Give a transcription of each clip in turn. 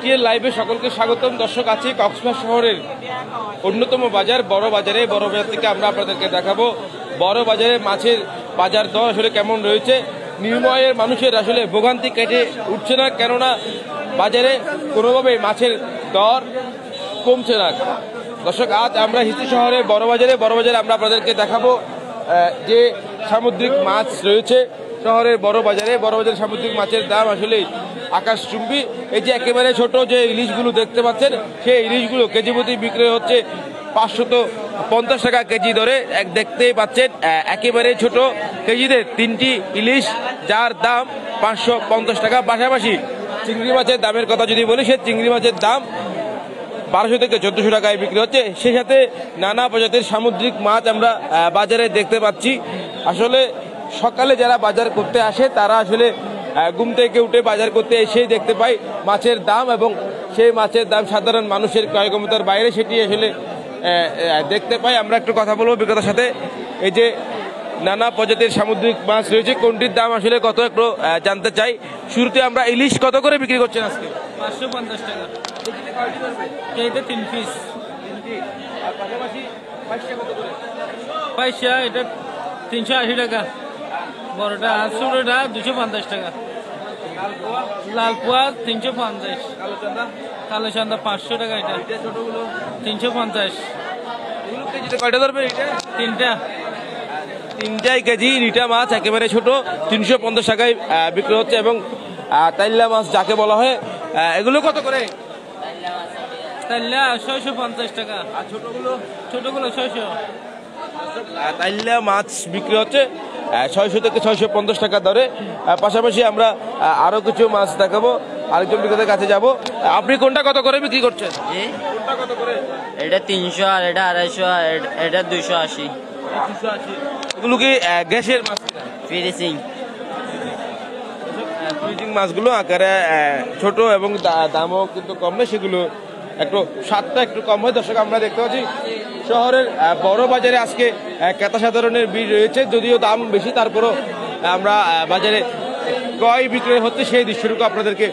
BTL লাইভে সকলকে স্বাগতম। দর্শক, আছি কক্সবাজার শহরের অন্যতম বাজার বড় বাজারে। বড় বাজার থেকে আমরা আপনাদেরকে দেখাবো বড় বাজারে মাছের বাজার দর আসলে কেমন রয়েছে। নির্ময়ের মানুষের আসলে ভোগান্তি কেটে উঠছে না, কেননা বাজারে কোনোভাবে মাছের দর কমছে না। দর্শক, আজ আমরা হিস্ট্রি শহরে বড় বাজারে আমরা আপনাদেরকে দেখাবো যে সামুদ্রিক মাছ রয়েছে শহরের বড় বাজারে সামুদ্রিক মাছের দাম আসলে আকাশচুম্বী। এই যে একেবারে ছোট যে ইলিশগুলো দেখতে পাচ্ছেন, সেই ইলিশগুলো কেজি প্রতি বিক্রি হচ্ছে 550 টাকা কেজি দরে। দেখতেই পাচ্ছেন একেবারে ছোট কেজিতে 3টি ইলিশ, যার দাম 550 টাকা। পাশাপাশি চিংড়ি মাছের দামের কথা যদি বলি, সে চিংড়ি মাছের দাম 1200 থেকে 1400 টাকায় বিক্রি হচ্ছে। সেই সাথে নানা প্রজাতির সামুদ্রিক মাছ আমরা বাজারে দেখতে পাচ্ছি। আসলে সকালে যারা বাজার করতে আসে তারা আসলে ঘুম থেকে উঠে বাজার করতে এসেই দেখতে পাই মাছের দাম, এবং সেই মাছের দাম সাধারণ মানুষের ক্রয় ক্ষমতার বাইরে, সেটি আসলে দেখতে পাই। আমরা একটু কথা বলবো বিক্রেতার সাথে। এই যে নানা প্রজাতির সামুদ্রিক মাছ রয়েছে, কোনটির দাম আসলে কত একটু জানতে চাই। শুরুতে আমরা ইলিশ কত করে বিক্রি করছেন আজকে? 550 টাকা কেজিতে 3 পিস। পয়সা এটা 380 টাকা বড়টা, আর ছোটটা 250 টাকা। লাল পোয়া 350, কালো চান্দা 500 টাকা। এটা 350। কয়টা ধরবে? তিনটাই কেজি রিটা মাছ একেবারে ছোট 350 টাকায় বিক্রি হচ্ছে। এবং তাইল্লা মাছ যাকে বলা হয়, এগুলো কত করে? তাইল্লা 650 টাকা, আর ছোটগুলো 600। তাইল্লা মাছ বিক্রি হচ্ছে 600 থেকে 650 টাকা দরে। পাশাপাশি আমরা আরো কিছু মাছ দেখাবো, আরেকজন বিক্রেতার কাছে যাব। আপনি কোনটা কত করে বিক্রি করছেন? কোনটা কত করে? এটা 300, আর এটা 250, আর এটা 280। এগুলো কি গ্যাসের মাছ? ফিনিশিং মাছগুলো আকারে ছোট এবং দামও কিন্তু কম নয়, সেগুলো একটু স্বাদটা একটু কম হয়। দর্শক, আমরা দেখতে পাচ্ছি শহরের বড় বাজারে আজকে ক্রেতা সাধারণের ভিড় রয়েছে, যদিও দাম বেশি, তারপরও আমরা বাজারে ক্রয় বিক্রয় হচ্ছে সেই দৃশ্যটুকু আপনাদেরকে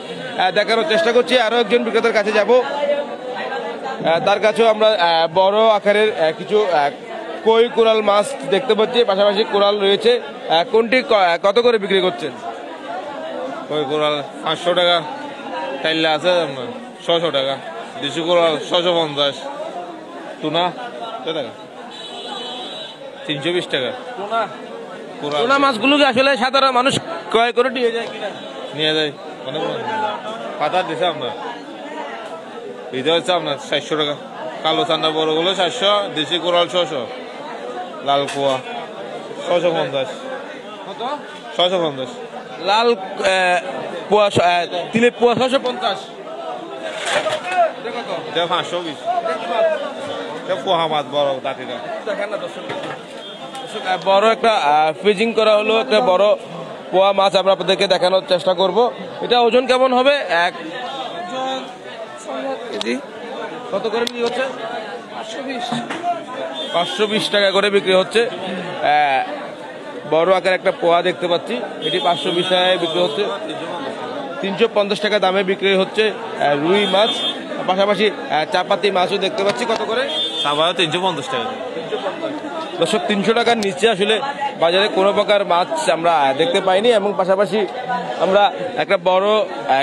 দেখানোর চেষ্টা করছি। আরো একজন বিক্রেতার কাছে যাব, তার কাছেও আমরা বড় আকারের কিছু কই কোরাল মাছ দেখতে পাচ্ছি। পাশাপাশি কোরাল রয়েছে, কোনটি কত করে বিক্রি করছেন? কই কোরাল 500 টাকা, টাইল্লা আছে 600 টাকা, দেশি কোরাল 650, টুনা টাকা 320 টাকা। টুনা মাছগুলোকে আসলে সাধারণ মানুষ ক্রয় করে নিয়ে যায় কিনা? নিয়ে যায় অনেক পাতা দিছে আপনার। এটা হচ্ছে আপনার 400 টাকা, কালো চান্দা বড়গুলো 400, দেশি কোরাল 600, লাল কুয়া 650। 650 লাল পোয়া, তিলে পোয়া 650। এটা 520। এটা পোহা মাছ বড় দাঁতিটা। বড় একটা ফ্রিজিং করা হলো একটা বড় পোয়া মাছ আমরা আপনাদেরকে দেখানোর চেষ্টা করব। এটা ওজন কেমন হবে? কত করে বিক্রি হচ্ছে? 520 টাকা করে বিক্রি হচ্ছে। বড় আকার একটা পোয়া দেখতে পাচ্ছি, এটি 520 টাকায় বিক্রি হচ্ছে। 350 টাকা দামে বিক্রি হচ্ছে রুই মাছ। পাশাপাশি চাপাতি মাছও দেখতে পাচ্ছি। কত করে? 350 টাকা। দর্শক, 300 টাকার নিচে আসলে বাজারে কোনো প্রকার মাছ আমরা দেখতে পাইনি। এবং পাশাপাশি আমরা একটা বড়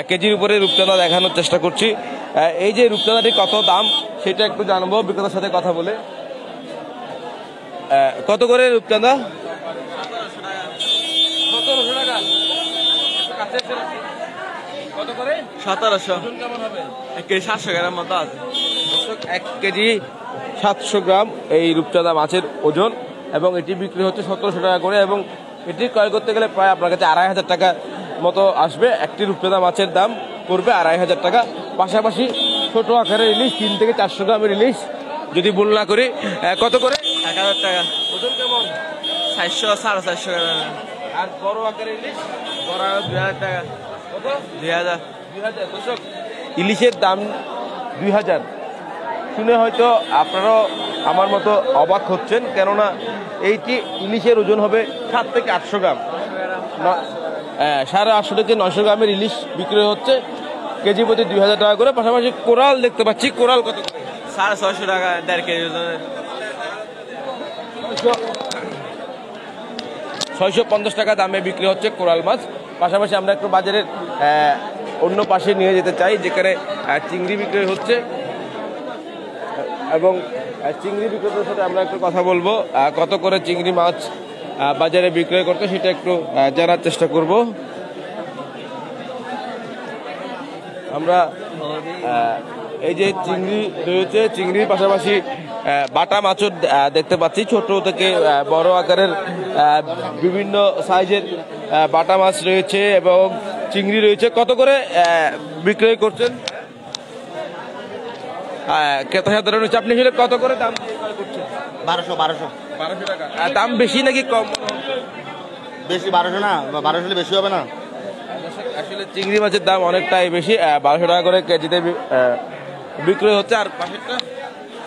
কেজির উপরে রূপচাঁদা দেখানোর চেষ্টা করছি। এই যে রূপচাঁদাটি কত দাম সেটা একটু জানবো বিক্রেতার সাথে কথা বলে। কত করে রূপচাঁদা? 1700 টাকা। কত করে? 1700। কেমন হবে? 1 কেজি 700 গ্রাম মতো আছে। 1 কেজি 700 গ্রাম এই রূপচাঁদা মাছের ওজন, এবং এটি বিক্রি হচ্ছে 1700 টাকা করে। এবং এটি ক্রয় করতে গেলে প্রায় আপনার কাছে 2500 টাকা মতো আসবে। একটি রূপচাঁদা মাছের দাম পড়বে 2500 টাকা। পাশাপাশি ছোট আকারের ইলিশ 3 থেকে 400 গ্রামের ইলিশ যদি ভুল না করি কত করে? 1000 টাকা। ওজন কেমন? 400, 450 গ্রাম। আর বড় আকারের ইলিশ বড় 2000 টাকা। কত? 2000। দর্শক, ইলিশের দাম 2000 শুনে হয়তো আপনারাও আমার মতো অবাক হচ্ছেন, কেননা এইটি ইলিশের ওজন হবে 7 থেকে 800 গ্রাম। 850 থেকে 900 গ্রামের ইলিশ বিক্রি হচ্ছে কেজি প্রতি 2000 টাকা করে। পাশাপাশি কোরাল দেখতে পাচ্ছি, কোরাল কত করে? 650 টাকা 1.5 কেজি ওজনের। 650 টাকা দামে বিক্রি হচ্ছে কোরাল মাছ। পাশাপাশি আমরা একটু বাজারের অন্য পাশে নিয়ে যেতে চাই, যেখানে চিংড়ি বিক্রি হচ্ছে এবং চিংড়ি বিক্রেতার সাথে আমরা একটু কথা বলবো। কত করে চিংড়ি মাছ বাজারে বিক্রয় করতে সেটা একটু জানার চেষ্টা করব। আমরা এই যে চিংড়ি রয়েছে, চিংড়ির পাশাপাশি বাটা মাছও দেখতে পাচ্ছি, ছোট থেকে বড় আকারের বিভিন্ন সাইজের বাটা মাছ রয়েছে এবং চিংড়ি রয়েছে। কত করে বিক্রয় করছেন? ক্রেতা সাধারণ হচ্ছে, আপনি আসলে কত করে দাম বিক্রয় করছেন? 1200 টাকা। দাম বেশি নাকি কম? বেশি 1200 না, 1200 বেশি হবে না? আসলে চিংড়ি মাছের দাম অনেকটাই বেশি, 1200 টাকা করে কেজিতে বিক্রয় হচ্ছে। আর পাশেরটা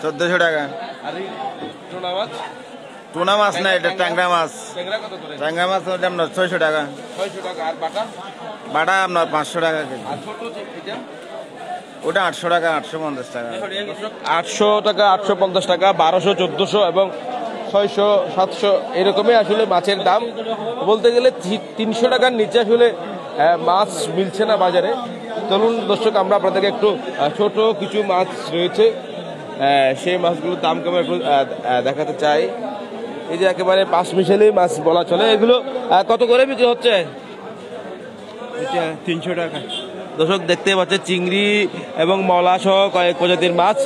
1400 টাকা। আর এই টুনা মাছ? টুনা মাছ না, এটা ট্যাংরা মাছ। ট্যাংরা কত করে? ট্যাংরা মাছ হচ্ছে আপনার 600 টাকা। 600 টাকা। আর বাটা? বাটা আপনার 500 টাকা কেজি। আর ছোট এটা? ওটা 800 টাকা, 850 টাকা। 800 টাকা, 850 টাকা, 1200, 1400 এবং 600, 700 এরকমই আসলে মাছের দাম। বলতে গেলে 300 টাকার নিচে আসলে মাছ মিলছে না বাজারে। চলুন দর্শক, আমরা আপনাদেরকে একটু ছোট কিছু মাছ রয়েছে, সেই মাছগুলোর দাম কেমন একটু দেখাতে চাই। এই যে একেবারে 5 মিশালি মাছ বলা চলে, এগুলো কত করে বিক্রি হচ্ছে? এটা 300 টাকা। দর্শক দেখতে পাচ্ছে চিংড়ি এবং মলা সহ কয়েক প্রজাতির মাছ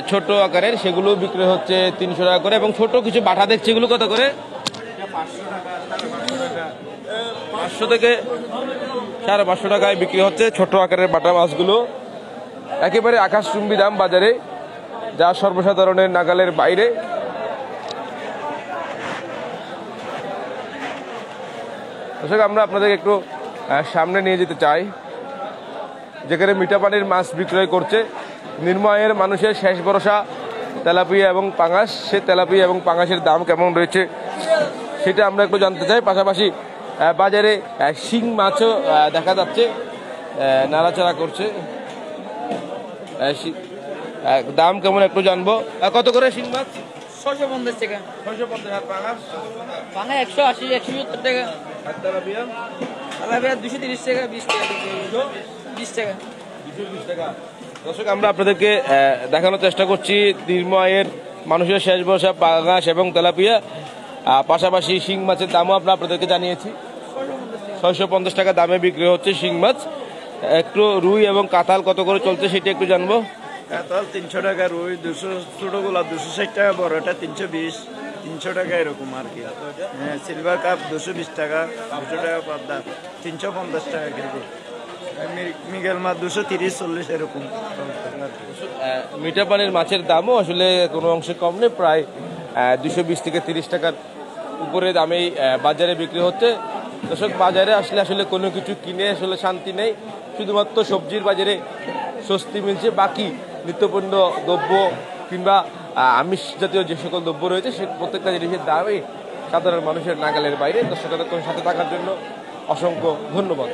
ছোট আকারের, সেগুলো বিক্রি হচ্ছে 300 টাকা করে। এবং ছোট কিছু বাটা দেখছি, এগুলো কত করে? 500 থেকে 550 টাকায় বিক্রি হচ্ছে ছোট আকারের বাটা মাছগুলো। একেবারে আকাশচুম্বী দাম বাজারে, যা সর্বসাধারণের নাগালের বাইরে। দর্শক, আমরা আপনাদের একটু সামনে নিয়ে যেতে চাই, যেখানে মিঠা পানির মাছ বিক্রয় করছে নির্ময়ের মানুষের শেষ ভরসা তেলাপিয়া এবং পাঙাশ। সে তেলাপিয়া এবং পাঙাশের দাম কেমন রয়েছে সেটা আমরা একটু জানতে চাই। পাশাপাশি বাজারে শিং মাছও দেখা যাচ্ছে, নাড়াচাড়া করছে। দাম কেমন একটু জানবো। কত করে শিং মাছ? 650 টাকা। 650। আর পাঙাশ? পাঙা 180, 170 টাকা। আর তেলাপিয়া? তেলাপিয়া 230 টাকা, 20 টাকা। 20 টাকা। 220 টাকা। দর্শক, আমরা আপনাদেরকে দেখানোর চেষ্টা করছি নির্ময়ের মানুষের শেষ ভরসা পাঙাশ এবং তেলাপিয়া। পাশাপাশি শিং মাছের দামও আমরা আপনাদেরকে জানিয়েছি, 650 টাকা দামে বিক্রি হচ্ছে শিং মাছ। একটু রুই এবং কাঁঠাল কত করে চলছে সেটা একটু জানবো। কাতল 300 টাকা, রুই 200, ছোটগুলা 260 টাকা, বড়টা 320, 300 টাকা এরকম আর কি। হ্যাঁ, সিলভার কাপ 220 টাকা, 200 টাকা পাবদা, 350 টাকা কেজি। মিগেল মাছ 230, 40 এরকম। মিঠা পানির মাছের দামও আসলে কোনো অংশে কম নেই, প্রায় 220 থেকে 30 টাকার উপরে দামেই বাজারে বিক্রি হচ্ছে। দর্শক, বাজারে আসলে আসলে কোনো কিছু কিনে আসলে শান্তি নেই, শুধুমাত্র সবজির বাজারে স্বস্তি মিলছে। বাকি নিত্যপণ্য দ্রব্য কিংবা আমিষ জাতীয় যে সকল দ্রব্য রয়েছে সে প্রত্যেকটা জিনিসের দামই সাধারণ মানুষের নাগালের বাইরে। দর্শক, সাথে থাকার জন্য অসংখ্য ধন্যবাদ।